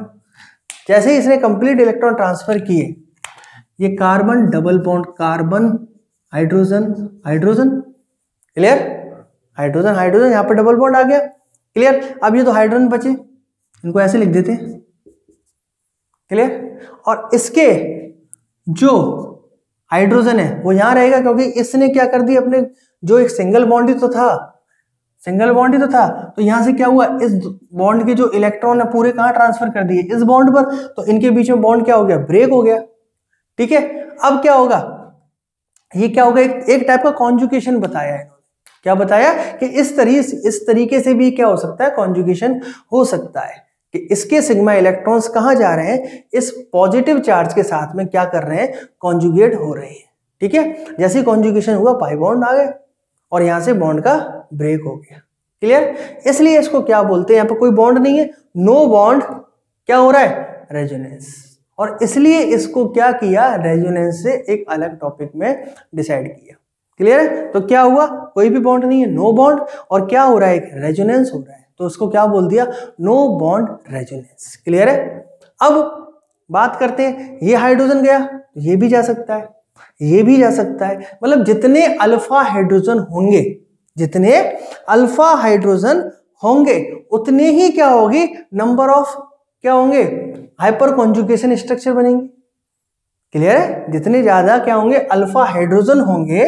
जैसे ही इसने कंप्लीट इलेक्ट्रॉन ट्रांसफर किए, ये carbon double bond, carbon hydrogen hydrogen, clear, hydrogen hydrogen, यहां पर डबल बॉन्ड आ गया। क्लियर, अब ये तो हाइड्रोजन बचे, इनको ऐसे लिख देते हैं। क्लियर, और इसके जो हाइड्रोजन है वो यहां रहेगा, क्योंकि इसने क्या कर दिया, अपने जो एक सिंगल बॉन्ड ही तो था, सिंगल बॉन्ड ही तो था, तो यहां से क्या हुआ, इस बॉन्ड के जो इलेक्ट्रॉन है पूरे कहां ट्रांसफर कर दिए, इस बॉन्ड पर, तो इनके बीच में बॉन्ड क्या हो गया, ब्रेक हो गया। ठीक है, अब क्या होगा, ये क्या होगा, एक टाइप का कॉन्जुगेशन बताया है, क्या बताया कि इस तरीके से भी क्या हो सकता है, कॉन्जुगेशन हो सकता है कि इसके सिग्मा इलेक्ट्रॉन्स कहाँ जा रहे हैं, इस पॉजिटिव चार्ज के साथ में क्या कर रहे हैं, कॉन्जुगेट हो रहे हैं। ठीक है, जैसे कॉन्जुगेशन हुआ पाई बॉन्ड आ गया और यहां से बॉन्ड का ब्रेक हो गया। क्लियर, इसलिए इसको क्या बोलते हैं, यहाँ पर कोई बॉन्ड नहीं है, नो बॉन्ड, क्या हो रहा है, रेजोनेंस। और इसलिए इसको क्या किया, रेजोनेंस से एक अलग टॉपिक में डिसाइड किया। क्लियर है, तो क्या हुआ, कोई भी बॉन्ड नहीं है, नो बॉन्ड, और क्या हो रहा है, एक रेजोनेंस हो रहा है, तो उसको क्या बोल दिया, नो बॉन्ड रेजोनेंस। क्लियर है। अब बात करते हैं, ये हाइड्रोजन गया, ये भी जा सकता है, ये भी जा सकता है, मतलब जितने अल्फा हाइड्रोजन होंगे, जितने अल्फा हाइड्रोजन होंगे उतने ही क्या होगी, नंबर ऑफ क्या होंगे, हाइपर कॉन्जुगेशन स्ट्रक्चर बनेंगे। क्लियर है, जितने ज्यादा क्या होंगे, अल्फा हाइड्रोजन होंगे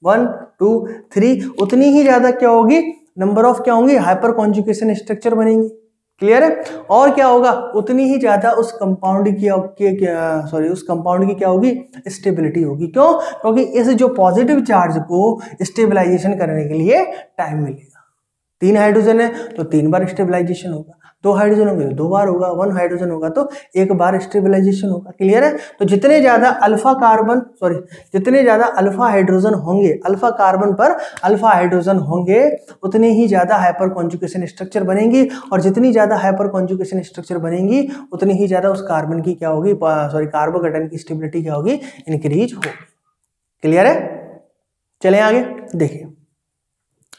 1 2 3, उतनी ही ज्यादा क्या होगी, नंबर ऑफ क्या होंगे, हाइपर कॉन्जुगेशन स्ट्रक्चर बनेंगे। क्लियर है, और क्या होगा, उतनी ही ज्यादा उस कंपाउंड की उस कंपाउंड की क्या होगी, स्टेबिलिटी होगी। क्यों, क्योंकि इस जो पॉजिटिव चार्ज को स्टेबलाइजेशन करने के लिए टाइम मिलेगा। 3 हाइड्रोजन है तो 3 बार स्टेबलाइजेशन होगा, 2 हाइड्रोजन होंगे तो 2 बार होगा, 1 हाइड्रोजन होगा तो 1 बार स्टेबलाइजेशन होगा। क्लियर है, तो जितने ज्यादा अल्फा हाइड्रोजन होंगे, अल्फा कार्बन पर अल्फा हाइड्रोजन होंगे, उतने ही ज्यादा हाइपर कॉन्जुगेशन स्ट्रक्चर बनेंगी, और जितनी ज्यादा हाइपर कॉन्जुगेशन स्ट्रक्चर बनेंगी उतनी ही ज्यादा उस कार्बन की क्या होगी, कार्बोकेटाइन की स्टेबिलिटी क्या होगी, इंक्रीज होगी। क्लियर है, चलें आगे। देखिए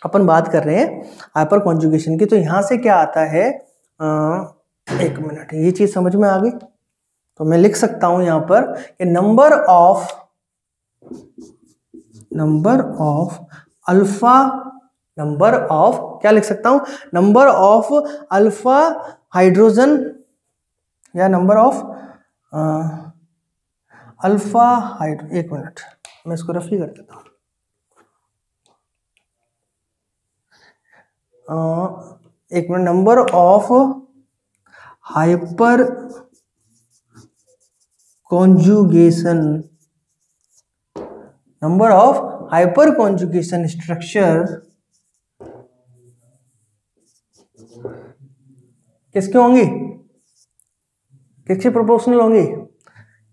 अपन बात कर रहे हैं हाइपर कॉन्जुगेशन की, तो यहां से क्या आता है, एक मिनट, ये चीज समझ में आ गई तो मैं लिख सकता हूं यहां पर कि नंबर ऑफ क्या लिख सकता हूं, नंबर ऑफ अल्फा हाइड्रोजन या नंबर ऑफ अल्फा हाइड्रो, एक मिनट मैं इसको रफ ही कर देता हूं। एक minute, number of hyper conjugation structure किसके होंगी, किसके प्रोपोर्शनल होंगी,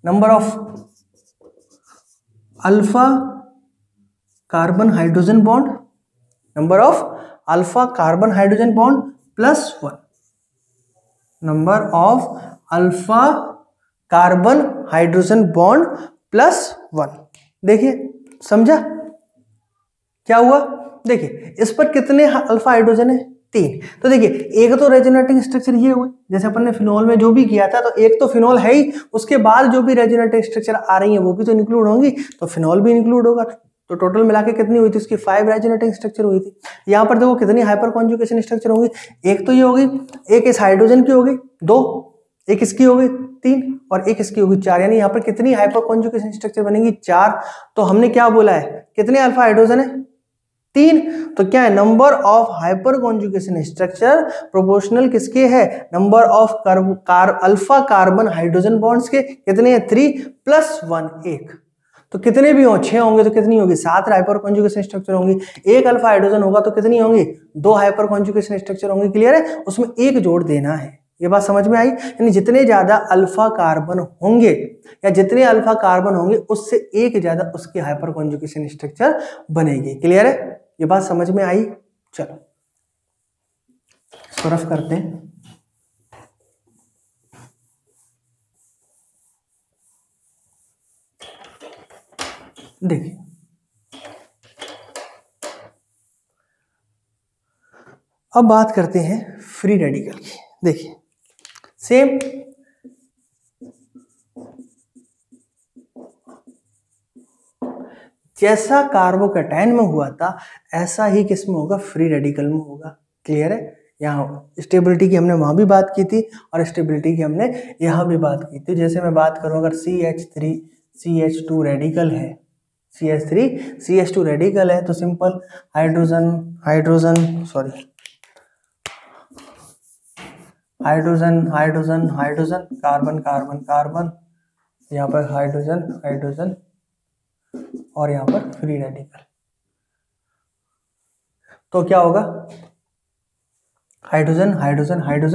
number of alpha carbon hydrogen bond, number of alpha carbon hydrogen bond plus 1, number of alpha carbon hydrogen bond plus 1। देखिए समझा क्या हुआ, देखिए इस पर कितने अल्फा हाइड्रोजन है, 3। तो देखिए एक तो रेजोनेटिंग स्ट्रक्चर ये हुई, जैसे अपन ने फिनोल में जो भी किया था, तो एक तो फिनोल है ही, उसके बाद जो भी रेजोनेटिंग स्ट्रक्चर आ रही है वो भी तो इंक्लूड होंगी, तो फिनोल भी इंक्लूड होगा, तो टोटल मिला के कितनी हुई थी, उसकी 5 रेजोनेटिंग स्ट्रक्चर हुई थी। यहाँ पर देखो कितनी हाइपर कॉन्जुगेशन स्ट्रक्चर होंगी, एक तो ये होगी, एक इस हाइड्रोजन की होगी 2, एक इसकी होगी 3 और एक इसकी होगी 4, यानी यहाँ पर कितनी हाइपर कॉन्जुगेशन स्ट्रक्चर बनेंगी, 4। तो हमने क्या बोला है, कितने अल्फा हाइड्रोजन है, 3, तो क्या है, number of hyper conjugation structure proportional किसके है, number of alpha carbon hydrogen bonds के, कितने हैं, 3 प्लस 1 1, तो कितने भी हो, 6 होंगे तो कितनी होगी, 7 हाइपर कॉन्जुगेशन स्ट्रक्चर होंगी। एक अल्फा हाइड्रोजन होगा तो कितनी होंगी, 2 हाइपर कॉन्जुगेशन स्ट्रक्चर होंगी। क्लियर है, उसमें एक जोड़ देना है, ये बात समझ में आई, यानी जितने ज्यादा अल्फा कार्बन होंगे या जितने अल्फा कार्बन होंगे उससे एक ज्यादा उसकी हाइपर कॉन्जुगेशन स्ट्रक्चर बनेगी। क्लियर है, ये बात समझ में आई। चलो इसको रफ करते हैं। देखिए अब बात करते हैं फ्री रेडिकल की। देखिए सेम जैसा कार्बोकैटायन में हुआ था ऐसा ही किस में होगा, फ्री रेडिकल में होगा। क्लियर है, यहाँ स्टेबिलिटी की हमने वहां भी बात की थी और स्टेबिलिटी की हमने यहाँ भी बात की थी। जैसे मैं बात करूँ अगर CH3 CH2 रेडिकल है, CH3 CH2 रेडिकल है तो simple hydrogen carbon carbon carbon, यहाँ पर हाइड्रोजन और यहाँ पर फ्री रेडिकल। तो क्या होगा, हाइड्रोजन हाइड्रोजन हाइड्रोजन